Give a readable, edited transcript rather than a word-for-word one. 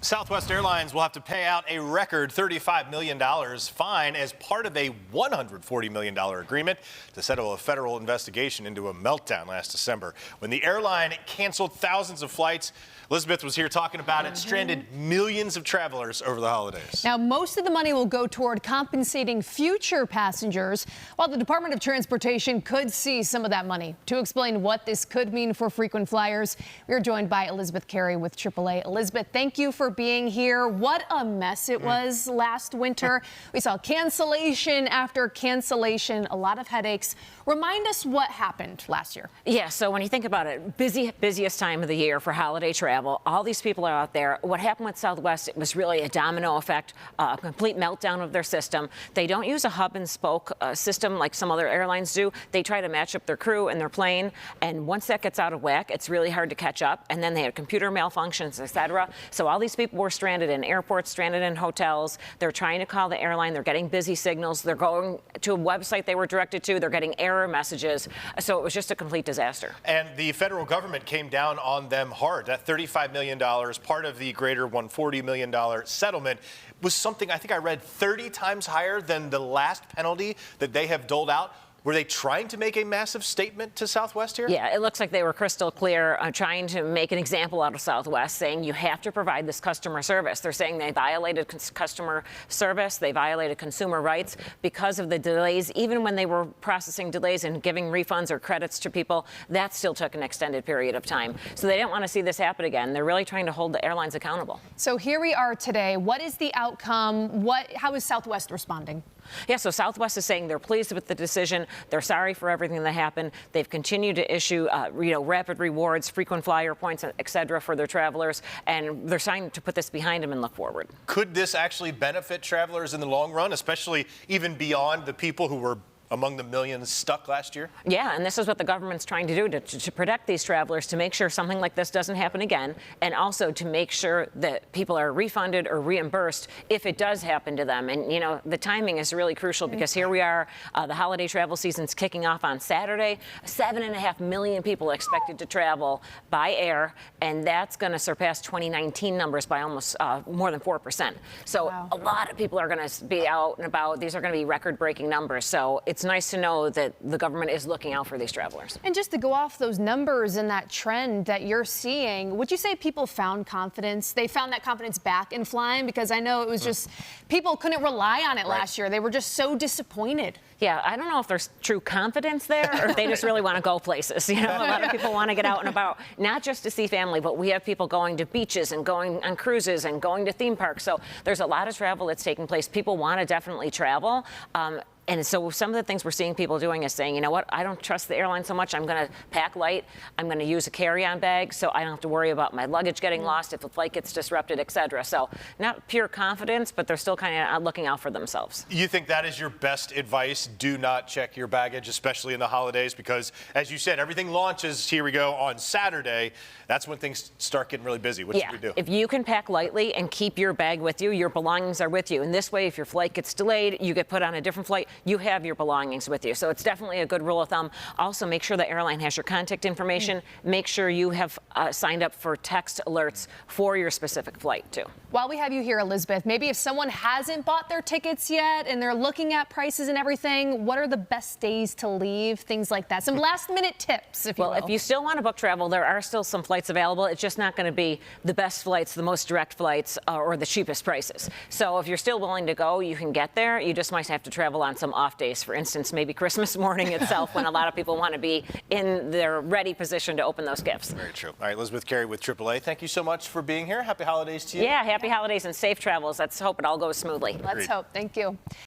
Southwest Airlines will have to pay out a record $35 million fine as part of a $140 million agreement to settle a federal investigation into a meltdown last December when the airline canceled thousands of flights. Elizabeth was here talking about it, stranded millions of travelers over the holidays. Now, most of the money will go toward compensating future passengers, while the Department of Transportation could see some of that money. To explain what this could mean for frequent flyers, we are joined by Elizabeth Carey with AAA. Elizabeth, thank you for being here. What a mess it was last winter. We saw cancellation after cancellation, a lot of headaches. Remind us what happened last year. Yeah, so when you think about it, busiest time of the year for holiday travel. All these people are out there. What happened with Southwest, it was really a domino effect, a complete meltdown of their system. They don't use a hub and spoke system like some other airlines do. They try to match up their crew and their plane, and once that gets out of whack, it's really hard to catch up. And then they had computer malfunctions, etc. So all these people were stranded in airports, stranded in hotels. They're trying to call the airline. They're getting busy signals. They're going to a website they were directed to. They're getting error messages. So it was just a complete disaster. And the federal government came down on them hard. That $35 million, part of the greater $140 million settlement, was something I think I read 30 times higher than the last penalty that they have doled out. Were they trying to make a massive statement to Southwest here? Yeah, it looks like they were crystal clear trying to make an example out of Southwest, saying you have to provide this customer service. They're saying they violated customer service, they violated consumer rights because of the delays. Even when they were processing delays and giving refunds or credits to people, that still took an extended period of time. So they didn't want to see this happen again. They're really trying to hold the airlines accountable. So here we are today. What is the outcome? How is Southwest responding? Yeah, so Southwest is saying they're pleased with the decision. They're sorry for everything that happened. They've continued to issue, rapid rewards, frequent flyer points, et cetera, for their travelers, and they're trying to put this behind them and look forward. Could this actually benefit travelers in the long run, especially even beyond the people who were among the millions stuck last year? Yeah, and this is what the government's trying to do to protect these travelers, to make sure something like this doesn't happen again, and also to make sure that people are refunded or reimbursed if it does happen to them. And, the timing is really crucial because here we are, the holiday travel season's kicking off on Saturday. 7.5 million people expected to travel by air, and that's going to surpass 2019 numbers by almost more than 4%. So wow. A lot of people are going to be out and about. These are going to be record-breaking numbers. So it's nice to know that the government is looking out for these travelers. And just to go off those numbers and that trend that you're seeing, would you say people found confidence? They found that confidence back in flying? Because I know it was just people couldn't rely on it last year. They were just so disappointed. Yeah, I don't know if there's true confidence there or if they just really want to go places. A lot of people want to get out and about, not just to see family, but we have people going to beaches and going on cruises and going to theme parks. So there's a lot of travel that's taking place. People want to definitely travel. And so some of the things we're seeing people doing is saying, you know what, I don't trust the airline so much. I'm going to pack light. I'm going to use a carry-on bag so I don't have to worry about my luggage getting lost if the flight gets disrupted, et cetera. So not pure confidence, but they're still kind of looking out for themselves. You think that is your best advice? Do not check your baggage, especially in the holidays, because as you said, everything launches, here we go, on Saturday. That's when things start getting really busy. What should we do? If you can pack lightly and keep your bag with you, your belongings are with you. And this way, if your flight gets delayed, you get put on a different flight, you have your belongings with you. So it's definitely a good rule of thumb. Also, make sure the airline has your contact information. Make sure you have signed up for text alerts for your specific flight, too. While we have you here, Elizabeth, maybe if someone hasn't bought their tickets yet and they're looking at prices and everything, what are the best days to leave? Things like that. Some last-minute tips, if you will. Well, if you still want to book travel, there are still some flights available. It's just not going to be the best flights, the most direct flights, or the cheapest prices. So if you're still willing to go, you can get there. You just might have to travel on some off days. For instance, maybe Christmas morning itself when a lot of people want to be in their ready position to open those gifts. Very true. All right, Elizabeth Carey with AAA, thank you so much for being here. Happy holidays to you. Yeah, happy holidays and safe travels. Let's hope it all goes smoothly. Let's hope. Thank you.